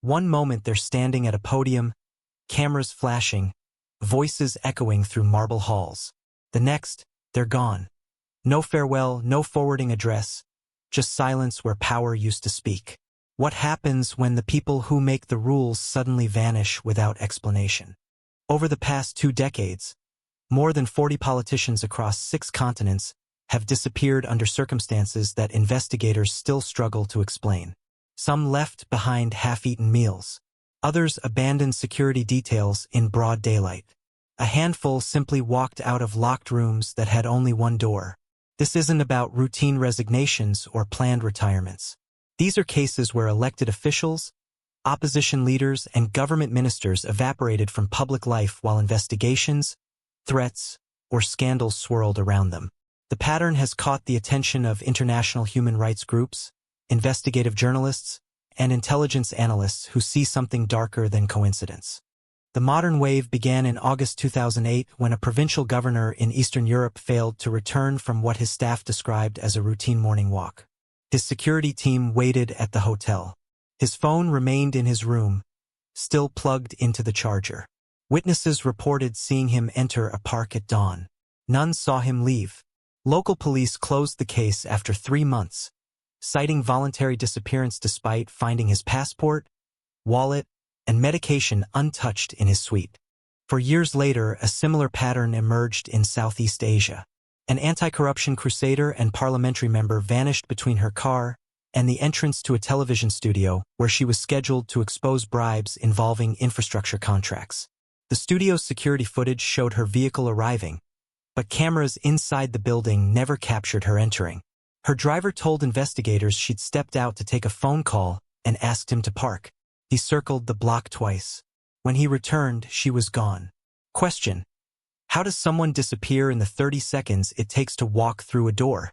One moment they're standing at a podium, cameras flashing, voices echoing through marble halls. The next, they're gone. No farewell, no forwarding address, just silence where power used to speak. What happens when the people who make the rules suddenly vanish without explanation? Over the past 2 decades, more than 40 politicians across 6 continents have disappeared under circumstances that investigators still struggle to explain. Some left behind half-eaten meals. Others abandoned security details in broad daylight. A handful simply walked out of locked rooms that had only one door. This isn't about routine resignations or planned retirements. These are cases where elected officials, opposition leaders, and government ministers evaporated from public life while investigations, threats, or scandals swirled around them. The pattern has caught the attention of international human rights groups, investigative journalists, and intelligence analysts who see something darker than coincidence. The modern wave began in August 2008 when a provincial governor in Eastern Europe failed to return from what his staff described as a routine morning walk. His security team waited at the hotel. His phone remained in his room, still plugged into the charger. Witnesses reported seeing him enter a park at dawn. None saw him leave. Local police closed the case after 3 months, citing voluntary disappearance despite finding his passport, wallet, and medication untouched in his suite. For years later, a similar pattern emerged in Southeast Asia. An anti-corruption crusader and parliamentary member vanished between her car and the entrance to a television studio where she was scheduled to expose bribes involving infrastructure contracts. The studio's security footage showed her vehicle arriving, but cameras inside the building never captured her entering. Her driver told investigators she'd stepped out to take a phone call and asked him to park. He circled the block twice. When he returned, she was gone. Question: how does someone disappear in the 30 seconds it takes to walk through a door?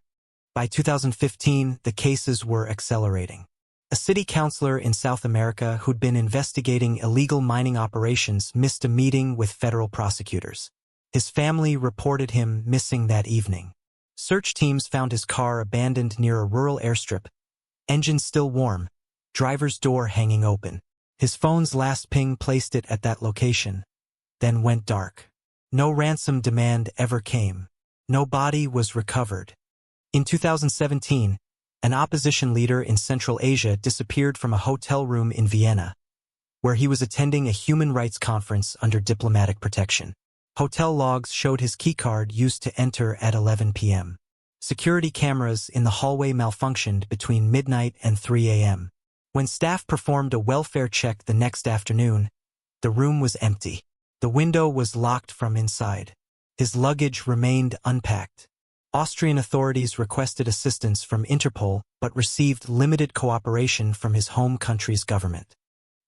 By 2015, the cases were accelerating. A city councilor in South America who'd been investigating illegal mining operations missed a meeting with federal prosecutors. His family reported him missing that evening. Search teams found his car abandoned near a rural airstrip, engine still warm, driver's door hanging open. His phone's last ping placed it at that location, then went dark. No ransom demand ever came. No body was recovered. In 2017, an opposition leader in Central Asia disappeared from a hotel room in Vienna, where he was attending a human rights conference under diplomatic protection. Hotel logs showed his keycard used to enter at 11 p.m. Security cameras in the hallway malfunctioned between midnight and 3 a.m. When staff performed a welfare check the next afternoon, the room was empty. The window was locked from inside. His luggage remained unpacked. Austrian authorities requested assistance from Interpol but received limited cooperation from his home country's government.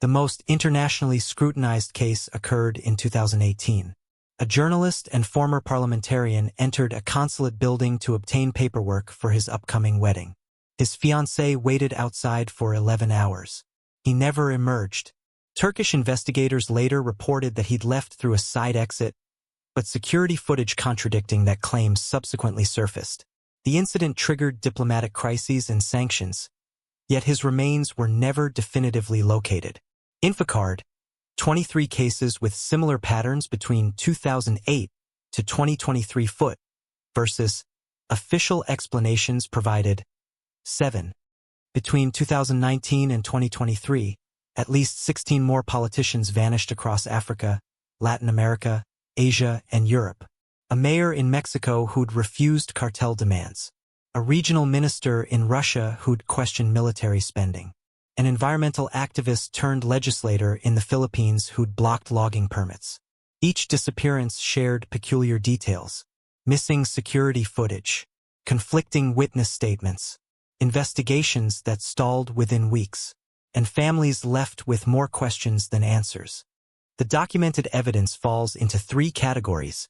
The most internationally scrutinized case occurred in 2018. A journalist and former parliamentarian entered a consulate building to obtain paperwork for his upcoming wedding. His fiancée waited outside for 11 hours. He never emerged. Turkish investigators later reported that he'd left through a side exit, but security footage contradicting that claim subsequently surfaced. The incident triggered diplomatic crises and sanctions, yet his remains were never definitively located. Infocard, 23 cases with similar patterns between 2008 to 2023 foot, versus official explanations provided, 7. Between 2019 and 2023, at least 16 more politicians vanished across Africa, Latin America, Asia, and Europe. A mayor in Mexico who'd refused cartel demands. A regional minister in Russia who'd questioned military spending. An environmental activist turned legislator in the Philippines who'd blocked logging permits. Each disappearance shared peculiar details. Missing security footage. Conflicting witness statements. Investigations that stalled within weeks. And families left with more questions than answers. The documented evidence falls into 3 categories: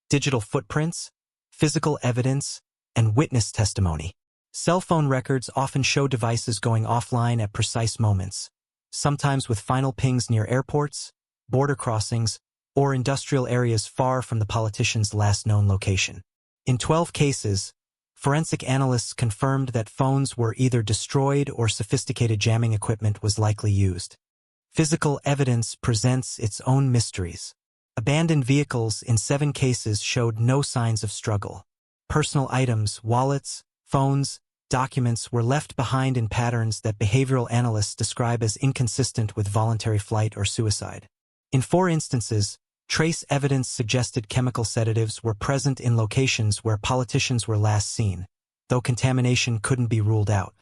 digital footprints, physical evidence, and witness testimony. Cell phone records often show devices going offline at precise moments, sometimes with final pings near airports, border crossings, or industrial areas far from the politician's last known location. In 12 cases, forensic analysts confirmed that phones were either destroyed or sophisticated jamming equipment was likely used. Physical evidence presents its own mysteries. Abandoned vehicles in 7 cases showed no signs of struggle. Personal items, wallets, phones, documents were left behind in patterns that behavioral analysts describe as inconsistent with voluntary flight or suicide. In 4 instances, trace evidence suggested chemical sedatives were present in locations where politicians were last seen, though contamination couldn't be ruled out.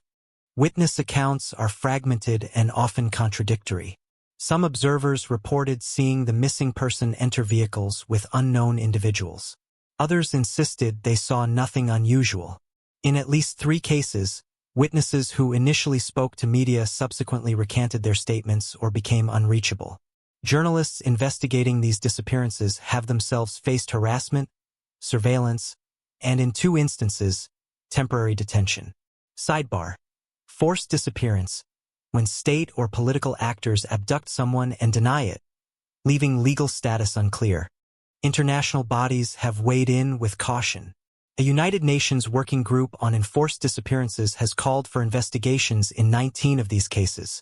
Witness accounts are fragmented and often contradictory. Some observers reported seeing the missing person enter vehicles with unknown individuals. Others insisted they saw nothing unusual. In at least 3 cases, witnesses who initially spoke to media subsequently recanted their statements or became unreachable. Journalists investigating these disappearances have themselves faced harassment, surveillance, and in 2 instances, temporary detention. Sidebar: forced disappearance, when state or political actors abduct someone and deny it, leaving legal status unclear. International bodies have weighed in with caution. A United Nations working group on enforced disappearances has called for investigations in 19 of these cases,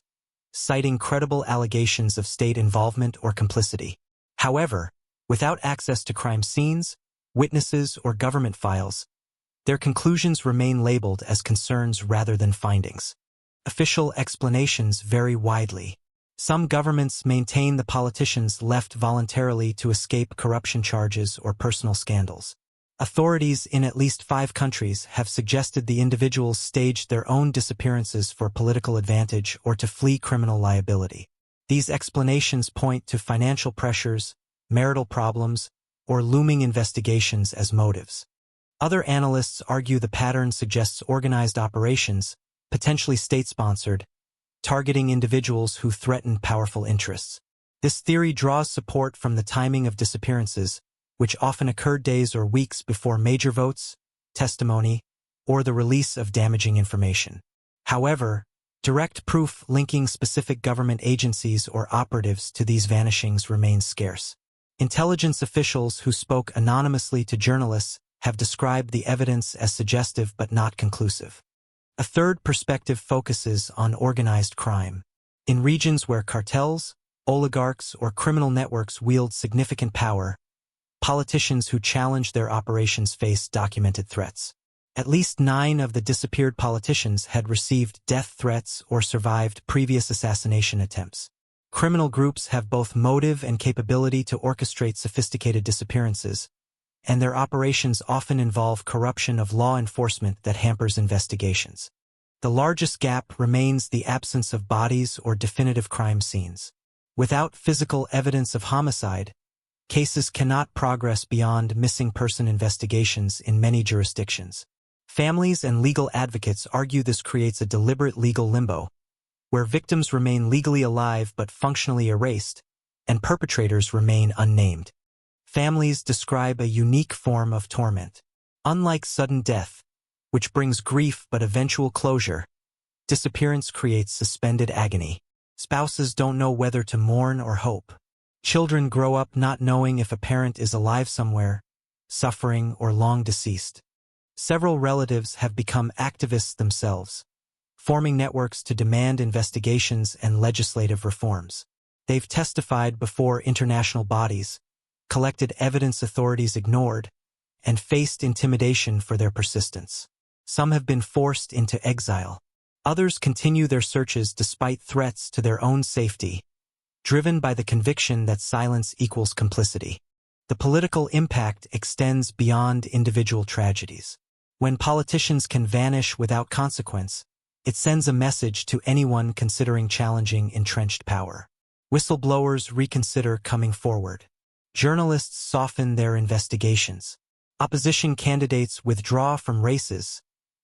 citing credible allegations of state involvement or complicity. However, without access to crime scenes, witnesses, or government files, their conclusions remain labeled as concerns rather than findings. Official explanations vary widely. Some governments maintain the politicians left voluntarily to escape corruption charges or personal scandals. Authorities in at least 5 countries have suggested the individuals staged their own disappearances for political advantage or to flee criminal liability. These explanations point to financial pressures, marital problems, or looming investigations as motives. Other analysts argue the pattern suggests organized operations, potentially state-sponsored, targeting individuals who threaten powerful interests. This theory draws support from the timing of disappearances, which often occurred days or weeks before major votes, testimony, or the release of damaging information. However, direct proof linking specific government agencies or operatives to these vanishings remains scarce. Intelligence officials who spoke anonymously to journalists have described the evidence as suggestive but not conclusive. A third perspective focuses on organized crime. In regions where cartels, oligarchs, or criminal networks wield significant power, politicians who challenge their operations face documented threats. At least 9 of the disappeared politicians had received death threats or survived previous assassination attempts. Criminal groups have both motive and capability to orchestrate sophisticated disappearances, and their operations often involve corruption of law enforcement that hampers investigations. The largest gap remains the absence of bodies or definitive crime scenes. Without physical evidence of homicide, cases cannot progress beyond missing person investigations in many jurisdictions. Families and legal advocates argue this creates a deliberate legal limbo, where victims remain legally alive but functionally erased, and perpetrators remain unnamed. Families describe a unique form of torment. Unlike sudden death, which brings grief but eventual closure, disappearance creates suspended agony. Spouses don't know whether to mourn or hope. Children grow up not knowing if a parent is alive somewhere, suffering, or long deceased. Several relatives have become activists themselves, forming networks to demand investigations and legislative reforms. They've testified before international bodies, collected evidence authorities ignored, and faced intimidation for their persistence. Some have been forced into exile. Others continue their searches despite threats to their own safety, driven by the conviction that silence equals complicity. The political impact extends beyond individual tragedies. When politicians can vanish without consequence, it sends a message to anyone considering challenging entrenched power. Whistleblowers reconsider coming forward. Journalists soften their investigations. Opposition candidates withdraw from races,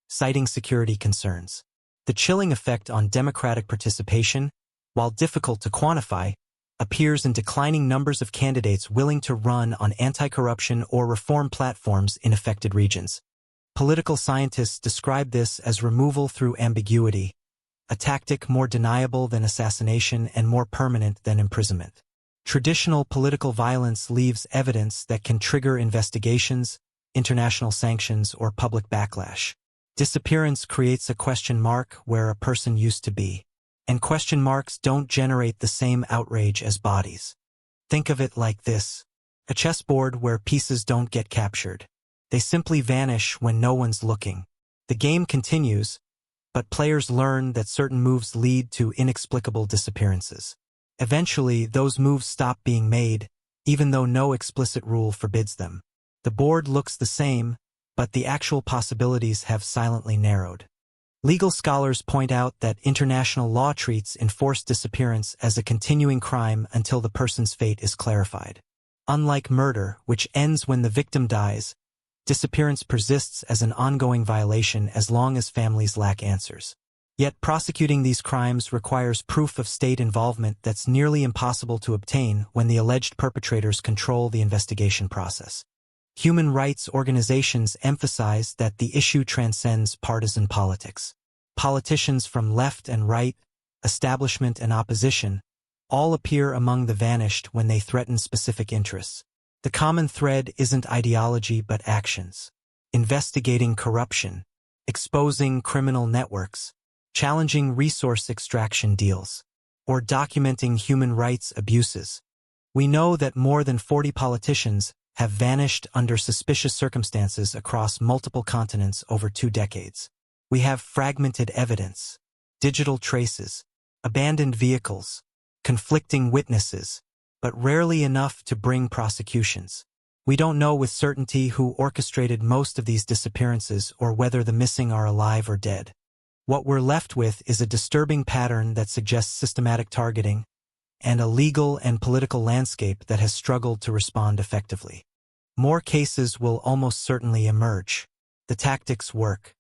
citing security concerns. The chilling effect on democratic participation, while difficult to quantify, appears in declining numbers of candidates willing to run on anti-corruption or reform platforms in affected regions. Political scientists describe this as removal through ambiguity, a tactic more deniable than assassination and more permanent than imprisonment. Traditional political violence leaves evidence that can trigger investigations, international sanctions, or public backlash. Disappearance creates a question mark where a person used to be. and question marks don't generate the same outrage as bodies. Think of it like this: a chessboard where pieces don't get captured. They simply vanish when no one's looking. The game continues, but players learn that certain moves lead to inexplicable disappearances. Eventually, those moves stop being made, even though no explicit rule forbids them. The board looks the same, but the actual possibilities have silently narrowed. Legal scholars point out that international law treats enforced disappearance as a continuing crime until the person's fate is clarified. Unlike murder, which ends when the victim dies, disappearance persists as an ongoing violation as long as families lack answers. Yet prosecuting these crimes requires proof of state involvement that's nearly impossible to obtain when the alleged perpetrators control the investigation process. Human rights organizations emphasize that the issue transcends partisan politics. Politicians from left and right, establishment and opposition, all appear among the vanished when they threaten specific interests. The common thread isn't ideology but actions. Investigating corruption, exposing criminal networks, challenging resource extraction deals, or documenting human rights abuses. We know that more than 40 politicians have vanished under suspicious circumstances across multiple continents over 2 decades. We have fragmented evidence, digital traces, abandoned vehicles, conflicting witnesses, but rarely enough to bring prosecutions. We don't know with certainty who orchestrated most of these disappearances or whether the missing are alive or dead. What we're left with is a disturbing pattern that suggests systematic targeting and a legal and political landscape that has struggled to respond effectively. More cases will almost certainly emerge. The tactics work.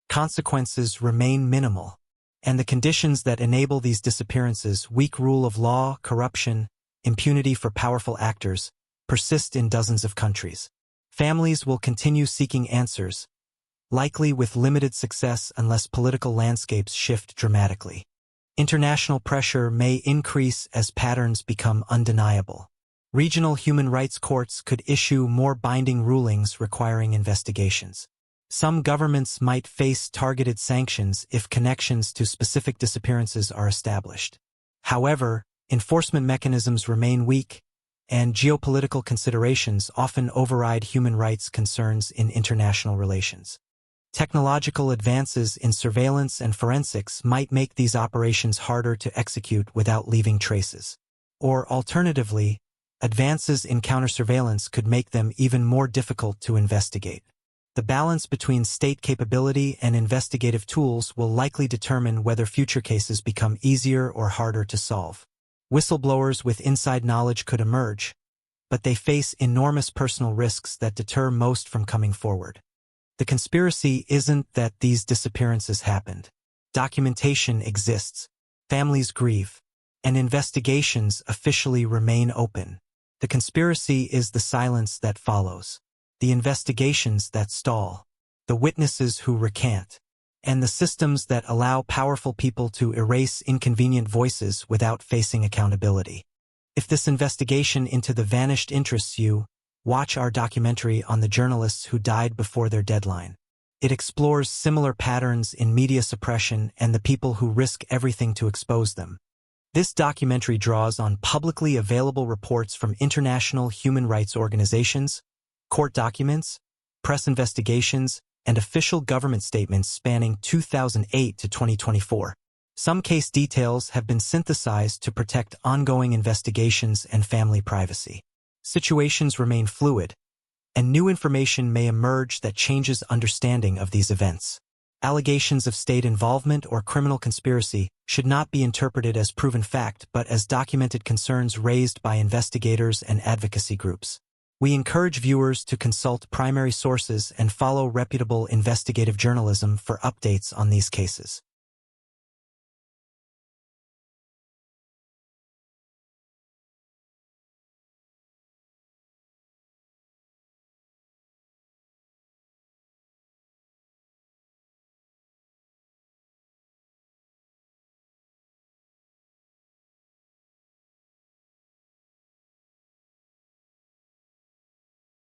Consequences remain minimal. And the conditions that enable these disappearances, weak rule of law, corruption, impunity for powerful actors, persist in dozens of countries. Families will continue seeking answers, likely with limited success unless political landscapes shift dramatically. International pressure may increase as patterns become undeniable. Regional human rights courts could issue more binding rulings requiring investigations. Some governments might face targeted sanctions if connections to specific disappearances are established. However, enforcement mechanisms remain weak, and geopolitical considerations often override human rights concerns in international relations. Technological advances in surveillance and forensics might make these operations harder to execute without leaving traces. Or alternatively, advances in counter-surveillance could make them even more difficult to investigate. The balance between state capability and investigative tools will likely determine whether future cases become easier or harder to solve. Whistleblowers with inside knowledge could emerge, but they face enormous personal risks that deter most from coming forward. The conspiracy isn't that these disappearances happened. Documentation exists, families grieve, and investigations officially remain open. The conspiracy is the silence that follows, the investigations that stall, the witnesses who recant, and the systems that allow powerful people to erase inconvenient voices without facing accountability. If this investigation into the vanished interests you, watch our documentary on the journalists who died before their deadline. It explores similar patterns in media suppression and the people who risk everything to expose them. This documentary draws on publicly available reports from international human rights organizations, court documents, press investigations, and official government statements spanning 2008 to 2024. Some case details have been synthesized to protect ongoing investigations and family privacy. Situations remain fluid, and new information may emerge that changes understanding of these events. Allegations of state involvement or criminal conspiracy should not be interpreted as proven fact but as documented concerns raised by investigators and advocacy groups. We encourage viewers to consult primary sources and follow reputable investigative journalism for updates on these cases.